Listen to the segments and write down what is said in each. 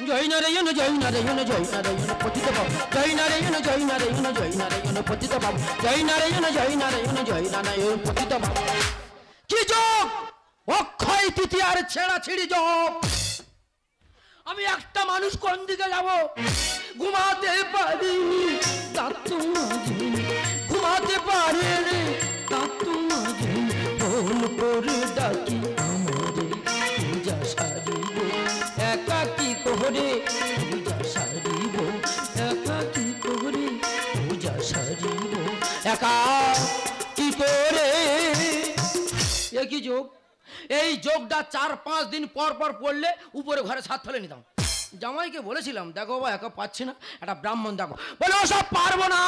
জয় নারায়ণ জয় নারায়ণ জয় নারায়ণ পতিত পাবন জয় নারায়ণ জয় নারায়ণ জয় নারায়ণ পতিত পাবন জয় নারায়ণ জয় নারায়ণ জয় নারায়ণ পতিত পাবন। কি যোগ? অক্ষয় তৃতীয়ার ছেঁড়া ছিড়ি যোগ। আমি একটা মানুষ কোন দিকে যাব? ঘুমাতে পারি দাঁত মাঝে, ঘুমাতে পারে রে দাঁত মাঝে, ফোন করে ডাকি আমারে পূজা সারিব, একাকি করে পূজা সারিব, একাকি করে পূজা সারিব, একাকি করে। এ কি যোগ? এই যোগটা 4-5 দিন পর পর পড়লে উপরে ঘরে ছাদ ফেলে নিতাম। জামাইকে বলেছিলাম দেখো বাবা একা পাচ্ছি না, একটা ব্রাহ্মণ দেখো, বলে ওসব পারবো না।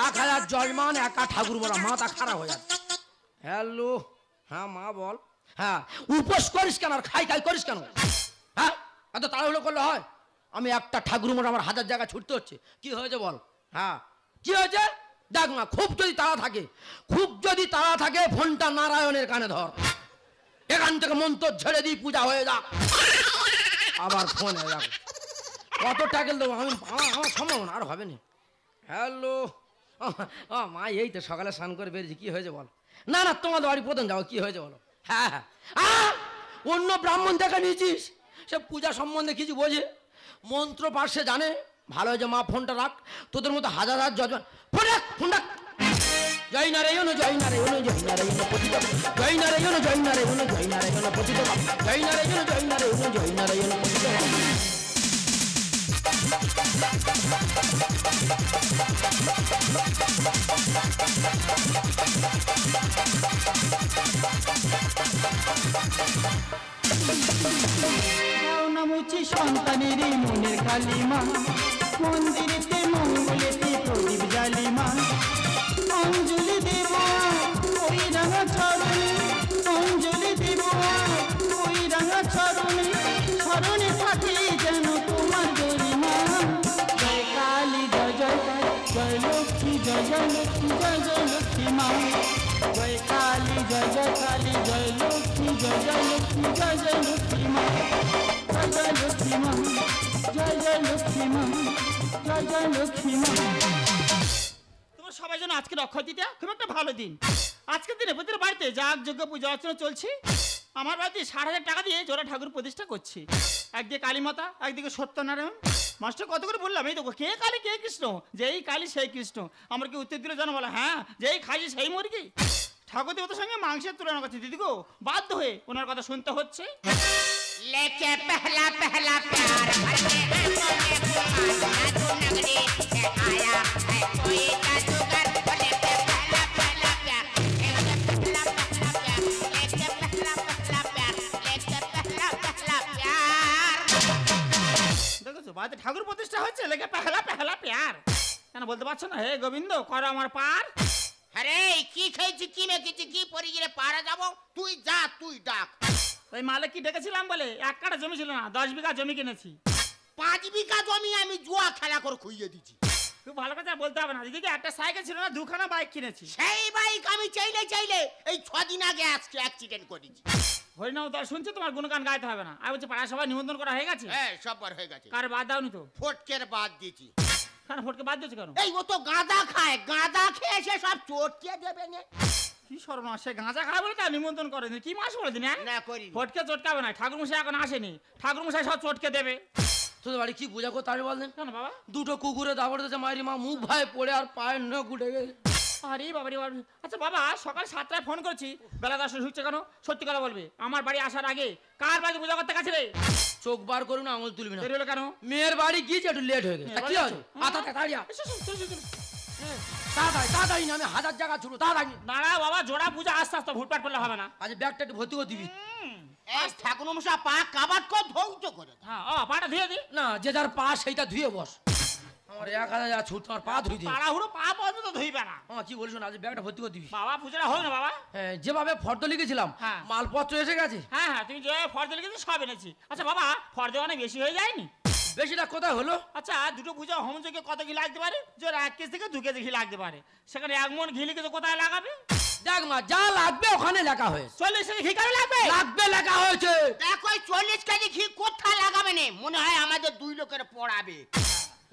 1000 জজমান একা ঠাকুর বলা, মাথা খারাপ হয়ে যাচ্ছে। হ্যালো, হ্যাঁ মা বল। হ্যাঁ, উপোস করিস কেন আর খাই খাই করিস কেন? হ্যাঁ, এত তাড়াহুড়ো করলে হয়? আমি একটা ঠাকুর মোড় আমার 1000 জায়গায় ছুটতে হচ্ছে। কি হয়েছে বল? হ্যাঁ কি হয়েছে দেখ না, খুব যদি তাড়া থাকে, খুব যদি তাড়া থাকে ফোনটা নারায়ণের কানে ধর, এখান থেকে মন্ত্র ঝেড়ে দিই, পূজা হয়ে যাক। আবার ফোনে যাক, কত টাকেল দেবো আমি? আমার সম্ভব না, আর হবে না। হ্যালো মা, এই তো সকালে স্নান করে বেরিয়েছি। কি হয়েছে বল? না না, তোমাদের বাড়ি প্রথম যাবো। কি হয়েছে বলো? হ্যাঁ হ্যাঁ, অন্য ব্রাহ্মণ দেখা নিয়েছিস, সে পূজা সম্বন্ধে কিছু বোঝে, মন্ত্র পার্শ্বে জানে। ভালো হয়েছে মা, ফোনটা রাখ। তোদের মতো হাজার হাজার যজন ফোন রাখ, ফোন রাখ। জয় নারায়ণ জয় নারায়ণ জয় নারায়ণ পতিত, জয় নারায়ণ জয় নারায়ণ জয় নারায়ণ পতিত, জয় নারায়ণ জয় নারায়ণ জয় নারায়ণ পতিত। নামুচি সন্তানের মনের কালিমা, মন্দিরেতে মঙ্গলেতে প্রদীপ জালিমা, অঞ্জলি দেব ওই রাঙা চরণে, অঞ্জলি দেব ওই রাঙা চরণে, স্মরণে থাকে যেন তোমার গরিমা। জয় কালী জয় জয় জয় লক্ষ্মী জয় জয় লক্ষ্মী জয় জয় লক্ষ্মী মা, জয় কালী জয় জয় কালী জয় লক্ষ্মী জয় জয় লক্ষ্মী জয় জয় লক্ষ্মী মা, জয় জয় লক্ষ্মী মা, জয় জয় লক্ষ্মী মা, জয় জয় লক্ষ্মী মা। তোমার সবাই যেন আজকে অক্ষয় তৃতীয়া খুব একটা ভালো দিন। আজকের দিনে প্রতিটা বাড়িতে যাগ যজ্ঞ পূজা অর্চনা চলছে। আমার বাড়িতে 60,000 টাকা দিয়ে জোড়া ঠাকুর প্রতিষ্ঠা করছি। একদিকে কালী মাতা, একদিকে সত্যনারায়ণ। মাস্টার কত করে বললাম, এই দেখো কে কালী কে কৃষ্ণ, যেই কালী সেই কৃষ্ণ। আমার কি উত্তর দিল জানো? বলে হ্যাঁ, যেই খাইছি সেই মুরগি। ঠাকুর দেবতার সঙ্গে মাংসের তুলনা করছে। দিদি গো, বাধ্য হয়ে ওনার কথা শুনতে হচ্ছে। लेके पहला पहला प्यार भरते आंखों में खुमार, जादू नगरी से आया है कोई जादूगर। लेके पहला पहला प्यार, लेके पहला पहला प्यार, लेके पहला पहला प्यार, लेके पहला पहला प्यार। দেখো বাড়িতে ঠাকুর প্রতিষ্ঠা হচ্ছে, লেগে পহলা পহলা প্যার। কেন বলতে পারছো না? হে গোবিন্দ কর আমার পার। আরে কি খেয়েছি, কি মেখেছি, কি পরি গেলে পারা যাবো? তুই যা, তুই ডাক। ওই মালিক কি ডেকেছিলাম বলে 1 কাঠা জমি ছিল না, 10 বিঘা জমি কিনেছি। 5 বিঘা জমি আমি জুয়া খেলা করে খুইয়ে দিচ্ছি। তুই ভালো কথা বলতে হবে না। দিদিকে একটা সাইকেল ছিল না, 2খানা বাইক কিনেছি। সেই বাইক আমি চাইলে চাইলে এই 6 দিন আগে অ্যাক্সিডেন্ট করেছি। হরিনাম তার শুনছি, তোমার গুণগান গাইতে হবে না। আর বলছি পাড়া সবাই নিমন্ত্রণ করা হয়ে গেছে? হ্যাঁ, সববার হয়ে গেছে। কার বাদ দাওনি তো? ফটকের বাদ দিয়েছি। কেন ফটকে বাদ দিয়েছে কেন? এই ও তো গাঁদা খায়, গাঁদা খেয়ে সে সব চটকে দেবে না। কি সর্বনাশ, সে গাঁজা খায় বলে তার নিমন্ত্রণ করে কি মাস বলে দিন? না করি ফটকে চটকাবে না, ঠাকুর মশাই এখন আসেনি, ঠাকুর মশাই সব চটকে দেবে। তোদের বাড়ি কি পূজা করতে আমি বল দেন? কেন বাবা? দুটো কুকুরে দাবড় দিয়েছে মায়ের মা, মুখ ভাই পড়ে আর পায়ের নখ উঠে গেছে। আরে বাবা রে বাবা। আচ্ছা বাবা, সকাল 7টায় ফোন করেছি, বেলা 10 হচ্ছে কেন? সত্যি কথা বলবে, আমার বাড়ি আসার আগে কার বাড়ি পূজা করতে গেছিলে? চোখ বার করুন না, আঙুল তুলবি না। দেরি হলো কেন? মেয়ের বাড়ি গিয়েছে, একটু লেট হয়ে গেছে। তা কি আছে? তাড়াতাড়ি তাড়াতাড়ি তাড়াতাড়ি না, আমি 1000 জায়গা ছুটু, তাড়াতাড়ি। না না বাবা, জোড়া পূজা আস্তে আস্তে ভুটপাট করলে হবে না। আজ ব্যাগটা একটু ভর্তি করে দিবি। এই ঠাকুর মশা পা কাবাত কর ধ্বংস করে দাও। হ্যাঁ, ও পাটা ধুয়ে দি না, যে যার পা সেইটা ধুয়ে বস। আমার 1000 যা ছুট, তোমার পা ধুই দিই। তাড়াহুড়ো পা পর্যন্ত ধুইবে না। হ্যাঁ কি বলিস না, আজ ব্যাগটা ভর্তি করে দিবি। বাবা পূজাটা হোক না বাবা। হ্যাঁ, যেভাবে ফর্দ লিখেছিলাম হ্যাঁ। মালপত্র এসে গেছে। হ্যাঁ হ্যাঁ, তুমি যে ফর্দ লিখেছি সব এনেছি। আচ্ছা বাবা, ফর্দ অনেক বেশি হয়ে যায়নি? বেশিটা কোথায় হলো? আচ্ছা, দুটো পূজা হোম যজ্ঞে কত ঘি লাগতে পারে? জোর 1 কেজি থেকে 2 কেজি ঘি লাগতে পারে। সেখানে 1 মণ ঘি লিখেছে, কোথায় লাগাবে? দেখ মা যা লাগবে ওখানে লেখা হয়েছে। 40 কেজি ঘি কেন লাগবে? লাগবে লেখা হয়েছে। দেখো ওই 40 কেজি ঘি কোথায় লাগাবে না, মনে হয় আমাদের 2 লোকের পড়াবে।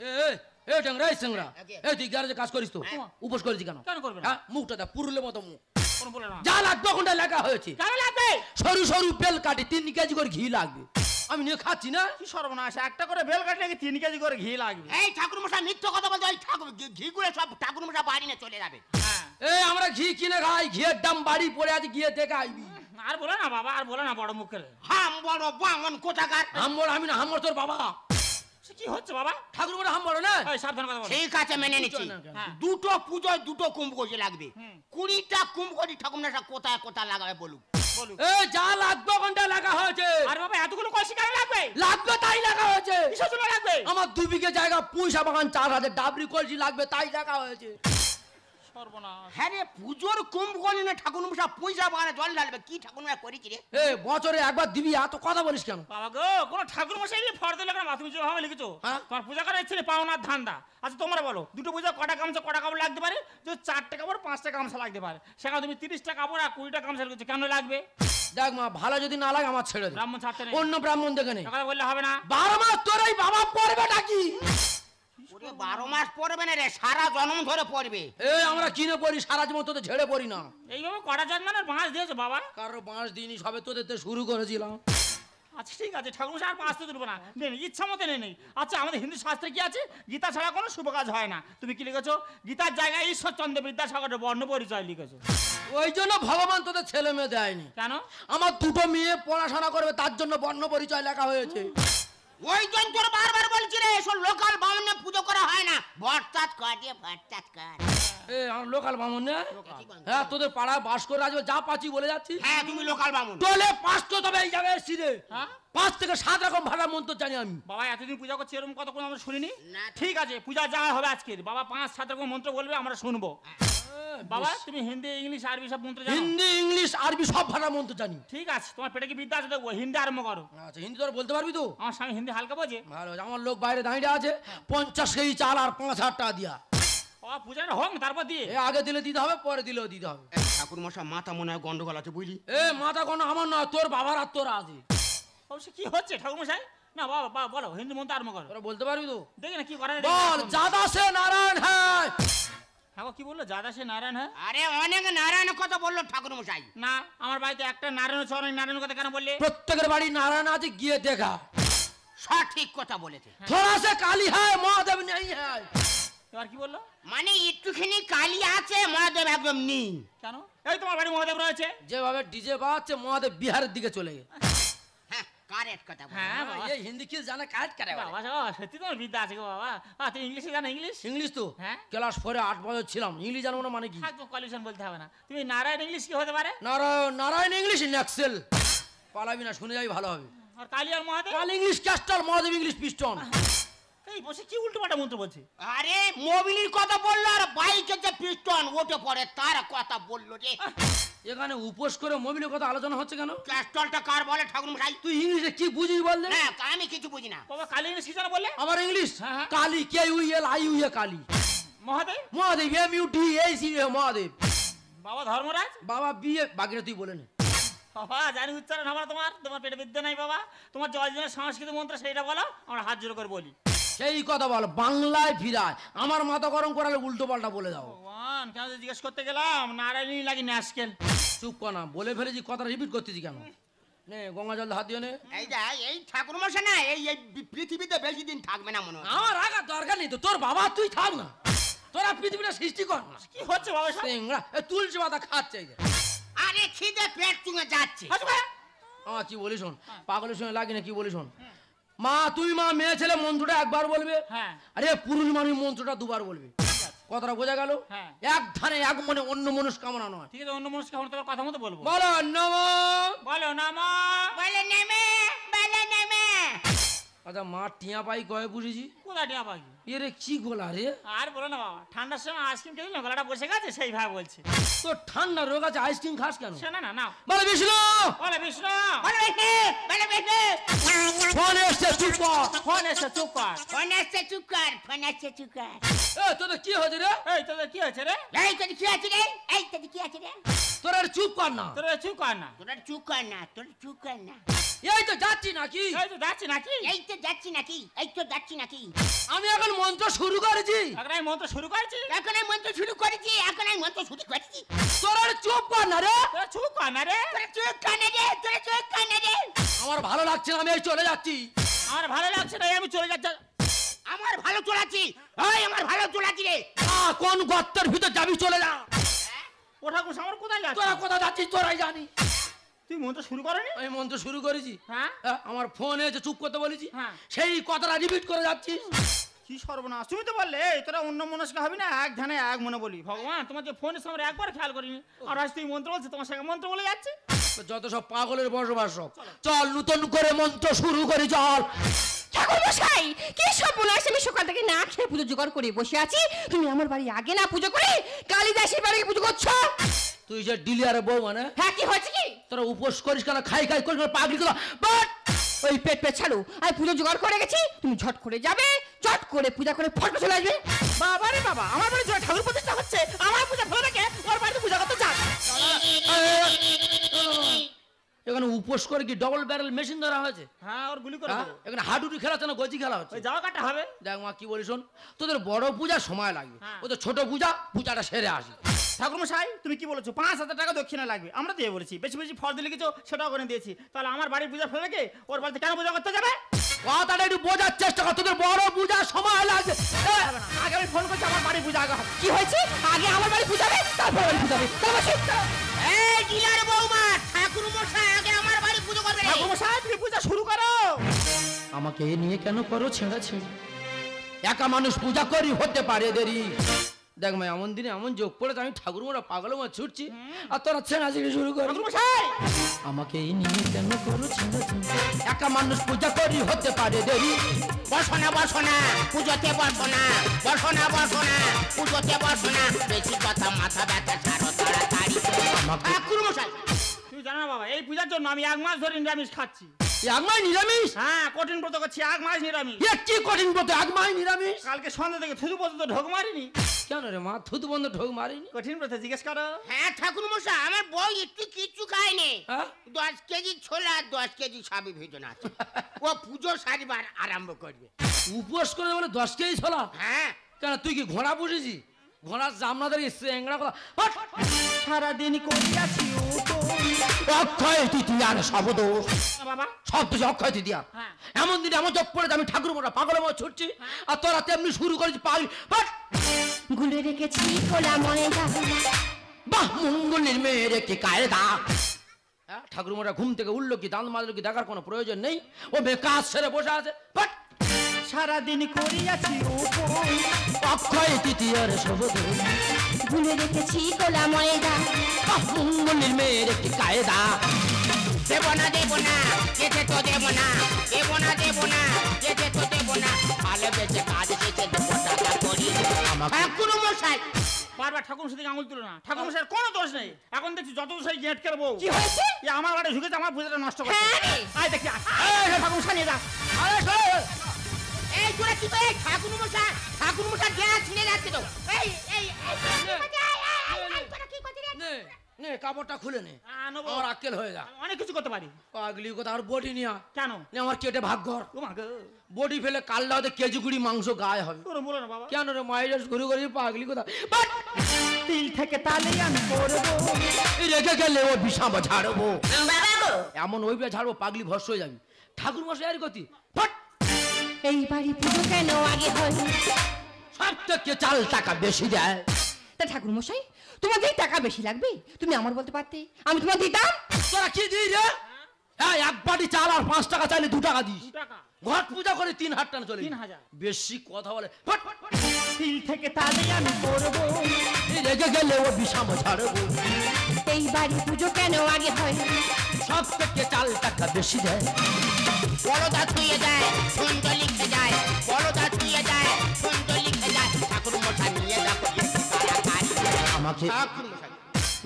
এ এ, এ ট্যাংরা এই সিংড়া আগে। এই তুই গ্যারেজে কাজ করিস তো হ্যাঁ। উপোস করেছি কেন? কেন করবে না? হ্যাঁ মুখটা দেখ পুরুলের মতো মুখ। কোনো বলে না। যা লাগবে ওখানটা লেখা হয়েছে। কেন লাগবে? সরু সরু বেল কাটি 3 কেজি করে ঘি লাগবে। আমি নিয়ে খাচ্ছি না। কি সর্বনাশ, একটা করে বেল কাটলে কি 3 কেজি করে ঘি লাগবে? এই ঠাকুর মশাই মিথ্যে কথা বলছে, ওই ঠাকুর ঘিগুলো সব ঠাকুর মশাই বাড়ি নিয়ে চলে যাবে। হ্যাঁ। এই আমরা ঘি কিনে খাই, ঘিয়ের দাম বাড়ি পড়ে আছে, গিয়ে দেখে আইবি। আর বলে না বাবা, আর বলে না বড় মুখের। হাম বড় বামন কোথাকার। হাম্বর আমি না, হাম্বর তোর বাবা। সে কি হচ্ছে বাবা? ঠাকুর বড় হাম্বর না। এই সাবধান কথা বলো। ঠিক আছে মেনে নিচ্ছি, হ্যাঁ। দুটো পুজোয় দুটো কুম্ভকর্ণী লাগবে। হুম। 20টা কুম্ভকর্ণী ঠাকুর মশাই কোথায় কোথায় লাগাবে বলুক। বলুন। এই যা লাগবে ওখানটা লেখা হয়েছে। আর বাবা এতগুলো কলসি কেন লাগবে? লাগবে তাই লেখা হয়েছে। কিসের জন্য লাগবে? আমার 2 বিঘে জায়গা পুঁইশা বাগান 4000 ডাবরি কলসি লাগবে তাই লেখা হয়েছে। সর্বনাশ। হ্যাঁ রে, পুজোর কুম্ভকর্ণী না ঠাকুর মশাই পয়সা বাগানে জল ঢালবে, কি ঠাকুর মশাই করেছি রে। এ বছরে একবার দিবি, এত কথা বলিস কেন? বাবা গো, কোন ঠাকুর মশাই নিয়ে ফর্দ লেখা না, তুমি যেভাবে লিখেছো হ্যাঁ? তোমার পূজা করার ইচ্ছে নেই, পাওনার ধান্দা। আচ্ছা তোমরা বলো, দুটো পূজা কটা গামছা কটা কাপড় লাগতে পারে? যে 4টা কাপড় 5টা গামছা লাগতে পারে, সেখানে তুমি 30টা কাপড় আর 20টা গামছা লিখেছো, কেন লাগবে? দেখ মা ভালো যদি না লাগে আমার ছেড়ে দে, ব্রাহ্মণ ছাড়তে নেই, অন্য ব্রাহ্মণ দেখে নে। কথা বললে হবে না। 12 মাস তোর এই বাবা পড়বে নাকি? ওরে 12 মাস পড়বে না রে, সারা জন্ম ধরে পড়বে। এই আমরা কিনে পড়ি, সারা জীবন তোদের ঝেড়ে পড়ি না। এইভাবে কটা জন্মানোর বাঁশ দিয়েছো বাবা? কারো 5 দিনই সবে তোদের তো শুরু করেছিলাম। আচ্ছা ঠিক আছে, ঠাকুর মশাই আর 5 তো তুলবো না, নেই ইচ্ছা মতো নেই। আচ্ছা আমাদের হিন্দু শাস্ত্রে কি আছে? গীতা ছাড়া কোনো শুভ কাজ হয় না। তুমি কি লিখেছো? গীতার জায়গায় ঈশ্বরচন্দ্র বিদ্যাসাগরের বর্ণ পরিচয় লিখেছো। ওই জন্য ভগবান তোদের ছেলে মেয়ে দেয়নি। কেন? আমার 2টো মেয়ে পড়াশোনা করবে, তার জন্য বর্ণ পরিচয় লেখা হয়েছে। ওই জন তোর বারবার বলছি রে, এসব লোকাল বামনে পুজো করা হয় না, ভরতাত কাটে ভরতাত কাট। এ আমার লোকাল বামুন না। হ্যাঁ তোদের পাড়ায় বাস করে আসবে, যা পাচ্ছি বলে যাচ্ছি। হ্যাঁ তুমি লোকাল বামন। তোলে 5টো তবে এই জায়গায় এসছি রে। হ্যাঁ 5 থেকে 7 রকম ভাষা মন্ত্র জানি আমি। বাবা এতদিন পূজা করছি এরকম কথা কোনো আমরা শুনিনি। না। ঠিক আছে পূজা যা হবে আজকের, বাবা 5-7 রকম মন্ত্র বলবে, আমরা শুনবো। বাবা তুমি হিন্দি ইংলিশ আরবি সব মন্ত্র জানো? হিন্দি ইংলিশ আরবি সব ভাষা মন্ত্র জানি। ঠিক আছে, তোমার পেটে কি বিদ্যা আছে দেখবো, হিন্দি আরম্ভ করো। আচ্ছা হিন্দি তোর বলতে পারবি তো? আমার স্বামী হিন্দি হালকা বোঝে। ভালো, আমার লোক বাইরে দাঁড়িয়ে আছে, 50 কেজি চাল আর 5000 টাকা দিয়া। বাবা পূজাটা হোক না, তারপর দিয়ে। এ আগে দিলে দিতে হবে, পরে দিলেও দিতে হবে। ঠাকুর মশাই মাথা মনে হয় গন্ডগোল আছে বুঝলি। এ মাথা কোনো আমার নয়, তোর বাবার আর তোর আছে। অবশ্য কি হচ্ছে ঠাকুর মশাই? না বাবা বাবা বলো, হিন্দি মন্ত্র আরম্ভ করো। তোরা বলতে পারবি তো? দেখি না কি করা যায়। বল জাদা সে নারায়ণ হ্যায়। হ্যাঁ কি বললো? জাদা সে নারায়ণ? হ্যাঁ আরে অনেক নারায়ণের কথা বললো ঠাকুর মশাই। না, আমার বাড়িতে একটা নারায়ণ চরণ, নারায়ণ কথা কেন বললে? প্রত্যেকের বাড়ি নারায়ণ আছে, গিয়ে দেখা। সঠিক কথা বলেছে। थोड़ा से काली है, महादेव नहीं है। এবার কি বললো? মানে একটুখানি কালি আছে, মহাদেব একদম নেই। কেন? এই তোমার বাড়ি মহাদেব রয়েছে। যেভাবে ডিজে বাজছে মহাদেব বিহারের দিকে চলে গেছে। হ্যাঁ কারেক্ট কথা বলেছে। হ্যাঁ বাবা। এই হিন্দি কি জানে কাট করে বলে। বাবা সত্যি তোমার বিদ্যা আছে গো বাবা। তুমি ইংলিশে জানো? ইংলিশ ইংলিশ তো হ্যাঁ। ক্লাস 4 8 বছর ছিলাম, ইংলিশ জানবো না মানে কি? থাক, কলিউশন বলতে হবে না। তুমি নারায়ণ ইংলিশ কি হতে পারে? নারায়ণ নারায়ণ ইংলিশ নেক্সেল। পালাবি না, শুনে যাই ভালো হবে। আর কালী আর মহাদেব? কাল ইংলিশ ক্যাস্টাল, মহাদেব ইংলিশ পিস্টন। এই বসে কি উল্টো পাল্টা মন্ত্র বলছে? আরে মোবিলির কথা বললো, আর বাইকের যে পিস্টন ওঠে পড়ে তার কথা বললো রে। এখানে উপোস করে মোবিলের কথা আলোচনা হচ্ছে কেন? ক্যাস্টলটা কার বলে ঠাকুর মশাই? তুই ইংলিশে কি বুঝিস বললে? না আমি কিছু বুঝি না। বাবা কালী ইংলিশ কি জানো বললে? আবার ইংলিশ হ্যাঁ, হ্যাঁ। Kali K U L I U A Kali. Mahadev? Mahadev M U D A C A Mahadev. বাবা ধর্মরাজ? বাবা বিয়ে বাকিটা তুই বলে নে। বাবা জানি উচ্চারণ হবে না তোমার, তোমার পেটে বিদ্যা নাই বাবা। তোমার জয়জনের সংস্কৃত মন্ত্র সেইটা বলো, আমরা হাত জোড়ো করে বলি। সেই কথা বল, বাংলায় ফিরায়। আমার মাথা গরম করালে উল্টো পাল্টা বলে দাও। ভগবান কেন যে জিজ্ঞেস করতে গেলাম, নারায়ণী লাগি ন্যাসকেল। চুপ কর না, বলে ফেলেছি, কথা রিপিট করতেছি কেন? নে গঙ্গা জল হাত দিও নে। এই যা এই ঠাকুর মশাই না এই এই পৃথিবীতে বেশি দিন থাকবে না মনে হয়। আমার রাখার দরকার নেই তো, তোর বাবা তুই থাক না, তোরা পৃথিবীটা সৃষ্টি কর না। কি হচ্ছে বাবা সব? সিংড়া এ তুলসী পাতা খাচ্ছে এই যে। আরে খিদে পেট চুঙে যাচ্ছে। হাসু ভাই। আমার কি বলি শোন, পাগলের সঙ্গে লাগে না, কি বলি শোন। মা তুই মা মেয়ে ছেলে মন্ত্রটা একবার বলবে, হ্যাঁ। আরে পুরুষ মানুষ মন্ত্রটা দুবার বলবে। কথাটা বোঝা গেল? হ্যাঁ। এক ধানে এক মনে, অন্য মনস্কামনা নয়। ঠিক আছে, অন্য মানুষকে আমরা তোমার কথা মতো বলবো। বলো নমঃ। বলো নামা। বলে নেমে বলে নেমে। আচ্ছা মা টিয়া পাই কয়ে বুঝেছি কোথায় টিয়া পাখি? এ রে কি গোলা রে আর বলো না বাবা, ঠান্ডার সময় আইসক্রিম খেয়ে গলাটা বসে গেছে, সেইভাবে বলছে। তোর ঠান্ডা রোগ আছে আইসক্রিম খাস কেন? শোনা না, নাও। বলে বিষ্ণু বলে বিষ্ণু, বলো বেশি, বলো বেশি। ফোন এসছে চুপ কর। ফোন এসে চুপ কর। ফোন আসছে চুপ কর, ফোন আসছে চুপ কর। এ তোদের কি হয়েছে রে? এই তোদের কি হয়েছে রে? এই তোদের কি আছে রে? এই তোদের কি আছে রে? তোরা আর চুপ কর না। তোরা চুপ কর না। তোরা চুপ কর না, তোরা চুপ কর না। এই তো যাচ্ছি নাকি? এই তো যাচ্ছি নাকি? এই তো যাচ্ছি নাকি, এই তো যাচ্ছি নাকি। আমি এখন মন্ত্র শুরু করেছি। এখন আমি মন্ত্র শুরু করেছি। এখন আমি মন্ত্র শুরু করেছি, এখন আমি মন্ত্র শুরু করেছি। তোরা আর চুপ কর না রে। তোরা চুপ কর না রে। তোরা চুপ কর না রে, তোরা চুপ কর না রে। আমার ভালো লাগছে না, আমি এই চলে যাচ্ছি। আমার ভালো লাগছে না, আমি চলে যাচ্ছি। আমার ভালো চলাচ্ছি, ওই আমার ভালো চলাচ্ছি রে। কোন গর্তের ভিতর যাবি চলে যা। ও ঠাকুর আমার কোথায় যাচ্ছে? তোরা কোথায় যাচ্ছিস তোরাই জানি। তুই মন্ত্র শুরু করনি? আমি মন্ত্র শুরু করেছি। হ্যাঁ। আমার ফোন এসে চুপ করতে বলেছি, হ্যাঁ। সেই কথাটা রিপিট করে যাচ্ছিস। কি সর্বনাশ, তুমি তো বললে এই তোরা অন্য মনস্ক হবি না, এক ধ্যানে এক মনে বলি। ভগবান, তোমার যে ফোনের সময় একবার খেয়াল করিনি, আর আজ তুই মন্ত্র বলছিস, তোমার সঙ্গে মন্ত্র বলে যাচ্ছে। যত সব পাগলের বসবাস সব। চল নতুন করে মন্ত্র শুরু করি চল। ঠাকুর মশাই, কি সব বলে আসে? আমি সকাল থেকে না খেয়ে পুজো জোগাড় করে বসে আছি, তুমি আমার বাড়ি আগে না পুজো করে কালিদাসের বাড়ি পুজো করছো? তুই যে ডিলিয়ারে বউ মানে হ্যাঁ, কি হয়েছে কি? তোরা উপোস করিস কেন, খাই খাই করিস কেন, পাগলি কেন? বাট ওই পেট পেট ছাড়ো, আমি পুজো জোগাড় করে গেছি, তুমি ঝট করে যাবে, চট করে পূজা করে ফটো চলে আসবে। বাবা রে বাবা, আমার বাড়ি যে ঠাকুর প্রতিষ্ঠা হচ্ছে, আমার পূজা ফেলে রেখে ওর বাড়িতে পূজা করতে যান। এখানে উপোস করে কি ডবল ব্যারেল মেশিন ধরা হয়েছে? হ্যাঁ, ওর গুলি করে হ্যাঁ? দেবো। এখানে হাডুডু খেলা হচ্ছে না, গজি খেলা হচ্ছে। ওই যাওয়া কাটা হবে। দেখ মা কি বলিস শোন, তোদের বড় পূজা সময় লাগবে, হ্যাঁ। ওদের ছোট পূজা পূজাটা সেরে আসি। ঠাকুর মশাই, তুমি কি বলেছো? 5,000 টাকা দক্ষিণা লাগবে। আমরা দিয়ে বলেছি, বেশি বেশি ফল দিলে কিছু সেটাও করে দিয়েছি। তাহলে আমার বাড়ির পূজা ফেলে রেখে ওর বাড়িতে কেন পূজা করতে যাবে? কথাটা একটু বোঝার চেষ্টা কর, তোদের বড় পূজা সময় লাগবে। হবে না, আগে আমি ফোন করছি, আমার বাড়ির পূজা আগে হবে। কি হয়েছে? আগে আমার বাড়ি পূজাবে, তারপর বাড়ি পূজাবে। এই ডিলার বৌমা, ঠাকুর মশাই আগে আমার বাড়ি পুজো করবে রে। ঠাকুর মশাই, তুমি পূজা শুরু করো। আমাকে এ নিয়ে কেন করো ছেঁড়া ছেড়ে? একা মানুষ পূজা করি, হতে পারে দেরি। দেখ মা, এমন দিনে এমন যোগ পড়েছে, আমি ঠাকুর মোড়া পাগল মা ছুটছি, আর তোরা ছেঁড়া ছেড়ে শুরু করি। ঠাকুর মশাই, আমাকে এই নিয়ে কেন করো ছেঁড়া ছেড়ে? একা মানুষ পূজা করি, হতে পারে দেরি। বসো না, বসো না, পুজোতে বসো না, বসো না, বসো না, পুজোতে বসো না। বেশি কথা, মাথা ব্যথা ছাড়ো তাড়াতাড়ি। ঠাকুর মশাই, তুমি জানো না বাবা, এই পূজার জন্য আমি 1 মাস ধরে নিরামিষ খাচ্ছি। একমাই নিরামিষ? হ্যাঁ, কঠিন ব্রত করছি, 1 মাস নিরামিষ। এ কি কঠিন ব্রত, একমাই নিরামিষ? কালকে সন্ধ্যা থেকে থুতু পর্যন্ত ঢোক মারিনি। কেন রে মা, থুতু বন্ধ ঢোক মারিনি? কঠিন ব্রত জিজ্ঞেস করো। হ্যাঁ ঠাকুর মশাই, আমার বউ একটু কিচ্ছু খায়নি। হ্যাঁ? 10 কেজি ছোলা, 10 কেজি সাবি ভেজনা আছে। ও পুজো সারিবার আরম্ভ করবে। উপোস করে বলে 10 কেজি ছোলা? হ্যাঁ, কেন তুই কি ঘোড়া পুষেছি? ঘোড়ার জামনাদের এংরা কথা। সারাদিন করিয়াছি অক্ষয় তৃতীয়ার শব্দ, বাবা, সব কিছু অক্ষয় তৃতীয়ার। হ্যাঁ। এমন দিনে আমার চোখ পড়ে আমি ঠাকুর মোড়া পাগল মতো ছুটছি, আর তোরা তেমনি শুরু করেছি পাগলি। গুলে রেখেছি কোলা ময়দা, বাহ মঙ্গলের মেয়ের কি কায়দা। ঠাকুর মোড়া ঘুম থেকে উঠলো কি দাঁত মাজলো কি দেখার কোনো প্রয়োজন নেই, ও মেয়ে কাজ সেরে বসে আছে। সারাদিন করিয়াছি অক্ষয় তৃতীয়ার শব্দ, গুলে রেখেছি কোলা ময়দা, বাহ মঙ্গলের মেয়ের কি কায়দা। দেব না, দেব না, যেতে তো দেব না, দেব না, দেব না, যেতে তো দেব না। ভালো বেঁচে কাজ শেষে দেব টাকা করি। ঠাকুর মশাই, বারবার ঠাকুর মশাই দিকে আঙুল তুলো না। ঠাকুর মশাইয়ের কোনো দোষ নেই। এখন দেখছি যত সেই গেট কেরবো। কি হয়েছে? এ আমার বাড়ি ঢুকেছে, আমার পূজাটা নষ্ট করছে। হ্যাঁ রে। আয় দেখি, ঠাকুর মশাই নিয়ে যা। এই তোরা কি করে? ঠাকুর মশাই, ঠাকুর মশাই গেলা ছিঁড়ে যাচ্ছে তো। এই এই তোরা কি করছিস রে? নে নে কাপড়টা খুলে নে, নেবো। আমার আক্কেল হয়ে যা। অনেক কিছু করতে পারি। পাগলি কথা, আর বডি নিয়া কেন? নে আমার কেটে ভাগ কর। ও মা গো, বডি ফেলে কালটা হতে কেজি কুড়ি মাংস গায়ে হবে। ওরম বলো না বাবা। কেন রে মায়ের শুরু করেছি পাগলি কথা। তিল থেকে তালে আমি করবো রেখে গেলে ও বিষাম ঝাড়বো, বাবা গো, এমন ওই ঝাড়বো পাগলি ভস্য হয়ে যাবি। ঠাকুর মশাই আর গতি এই বাড়ি পুজো কেন আগে হয়? সব থেকে চাল টাকা বেশি দেয়। তা ঠাকুর মশাই, তোমাদের টাকা বেশি লাগবে, তুমি আমার বলতে পারতে, আমি তোমার দিতাম। তোরা কি দিই রে? হ্যাঁ, এক বাটি চাল আর 5 টাকা চাইলে 2 টাকা দিস। 2 টাকা। ঘট পূজা করে 3 হাজার টাকা চলে। 3000। বেশি কথা বলে। তিল থেকে তালে আমি করবো রেখে গেলে ও বিষাম ঝাড়বো, এই বাড়ি পুজো কেন আগে হয়? সব থেকে চাল টাকা বেশি দেয়। বলদা ছুঁয়ে যায় সুন্দর লিখে যায়, বলদা ছুঁয়ে যায় সুন্দর লিখে যায়। ঠাকুর মশাই নিয়ে দেখো একটু তাড়াতাড়ি। আমাকে ঠাকুর মশাই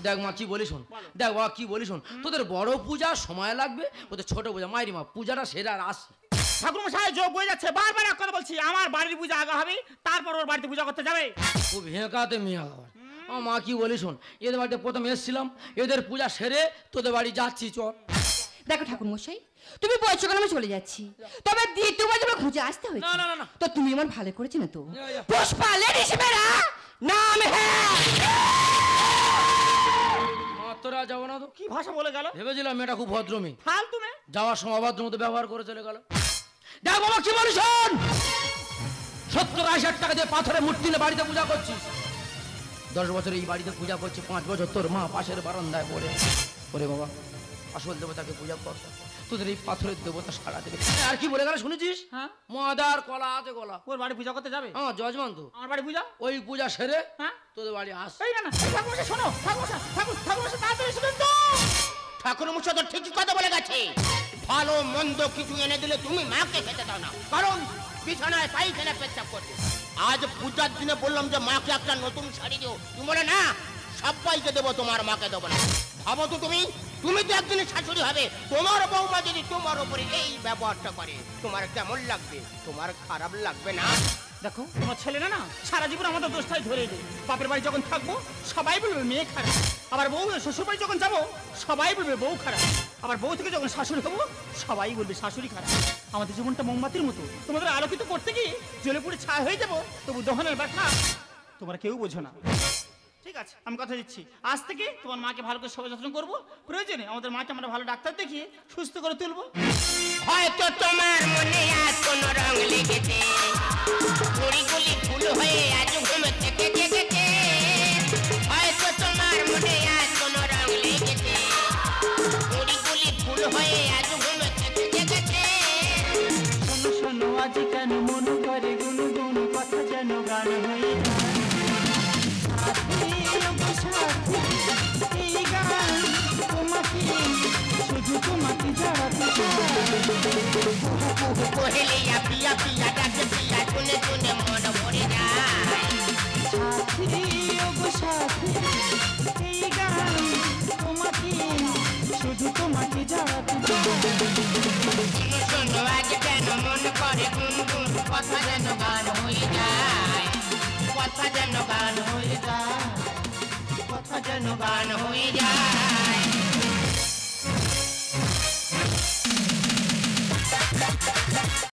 দেখ মা কি বলি শোন, দেখ বাবা কি বলি শোন, তোদের বড় পূজা সময় লাগবে, ওদের ছোট পূজা মায়ের মা পূজাটা সেরা আর আসে। ঠাকুর মশাই যোগ হয়ে যাচ্ছে, বারবার এক কথা বলছি, আমার বাড়ির পূজা আগে হবে, তারপর ওর বাড়িতে পূজা করতে যাবে। খুব হেঁকাতে মেয়ে খাবার। আমার মা কি বলি শোন, এদের বাড়িতে প্রথম এসেছিলাম, এদের পূজা সেরে তোদের বাড়ি যাচ্ছি চল। দেখো ঠাকুর মশাই, তুমি বলছো কেন আমি চলে যাচ্ছি, তবে দ্বিতীয়বার যখন খুঁজে আসতে হয়েছে না, না, না, না। তো তুমি আমার ভালো করেছো না তো? যা, যা। পুষ্পা লেডিস মেরা নাম হ্যাঁ। মা তোরা যাবো না তো? কি ভাষা বলে গেল, ভেবেছিলাম মেয়েটা খুব ভদ্র মেয়ে, ফালতু মে। যাওয়ার সময় ভদ্র মতো ব্যবহার করে চলে গেল। দেখ বাবা কি বলি শোন, 70-80 টাকা দিয়ে পাথরে মূর্তি নিয়ে বাড়িতে পূজা করছিস, 10 বছর এই বাড়িতে পূজা করছি, 5 বছর তোর মা পাশের বারান্দায় পড়ে ওরে বাবা আসল দেবতাকে পূজা কর, তোদের এই পাথরের দেবতা সারা দেবে। আর কি বলে গেল শুনেছিস? হ্যাঁ, মাদার কলা আছে কলা। ওর বাড়ি পূজা করতে যাবে? হ্যাঁ জজমান তো, আমার বাড়ি পূজা? ওই পূজা সেরে হ্যাঁ, তোদের বাড়ি আস। এই না না, এই ঠাকুর মশাই শোনো, ঠাকুর মশাই, ঠাকুর মশাই তাড়াতাড়ি শুনুন তো। ঠাকুর মশাই তো ঠিকই কথা বলে গেছে, ভালো মন্দ কিছু এনে দিলে তুমি মাকে খেতে দাও না, কারণ বিছানায় পায়খানা পেচ্ছাপ করছে। আজ পূজার দিনে বললাম যে মাকে একটা নতুন শাড়ি দিও, তুমি বলে না সবাইকে দেবো, তোমার মাকে দেবো না। ভাবো তো তুমি তো একদিন শাশুড়ি হবে, তোমার বৌমা যদি তোমার উপরে এই ব্যবহারটা করে তোমার কেমন লাগবে? তোমার খারাপ লাগবে না? দেখো তোমার ছেলে না না সারা জীবন আমাদের দোষটাই ধরে দেয়। বাপের বাড়ি যখন থাকবো সবাই বলবে মেয়ে খারাপ, আবার বউ শ্বশুর বাড়ি যখন যাবো সবাই বলবে বউ খারাপ, আবার বউ থেকে যখন শাশুড়ি হবো সবাই বলবে শাশুড়ি খারাপ। আমাদের জীবনটা মোমবাতির মতো, তোমাদের আলোকিত করতে গিয়ে জ্বলে পুড়ে ছায়া হয়ে যাবো, তবু দহনের ব্যথা তোমরা কেউ বোঝো না। ঠিক আছে, আমি কথা দিচ্ছি, আজ থেকে তোমার মাকে ভালো করে সেবা যত্ন করবো, প্রয়োজনে আমাদের মাকে আমরা ভালো ডাক্তার দেখিয়ে সুস্থ করে তুলবো। হয়তো তোমার মনে আজ কোন রং লেগেছে, কুড়িগুলি ফুল হয়ে আজ ঘুম থেকে জেগেছে। হয়তো তোমার মনে আজ কোন রং লেগেছে, কুড়িগুলি ফুল হয়ে আজ ঘুম থেকে জেগেছে। শোনো শোনো আজ কেন মন করে গুনগুন কথা যেন গান হয়ে যায়। সাথী ওগো সাথী, এই গান তোমাকে শুধু তোমাকে জড়াতে কোহেলিয়া পিয়া পিয়া ডাকে পিয়া, শুনে শুনে মন ভরে যায়। সাথী ওগো সাথী, এই গান তোমাকে শুধু তোমাকে জড়াতে শোনো শোনো আজ কেন মন করে গুনগুন কথা যেন গান হয়ে যায়, কথা যেন গান হয়ে যায়, কথা যেন গান হয়ে যায়।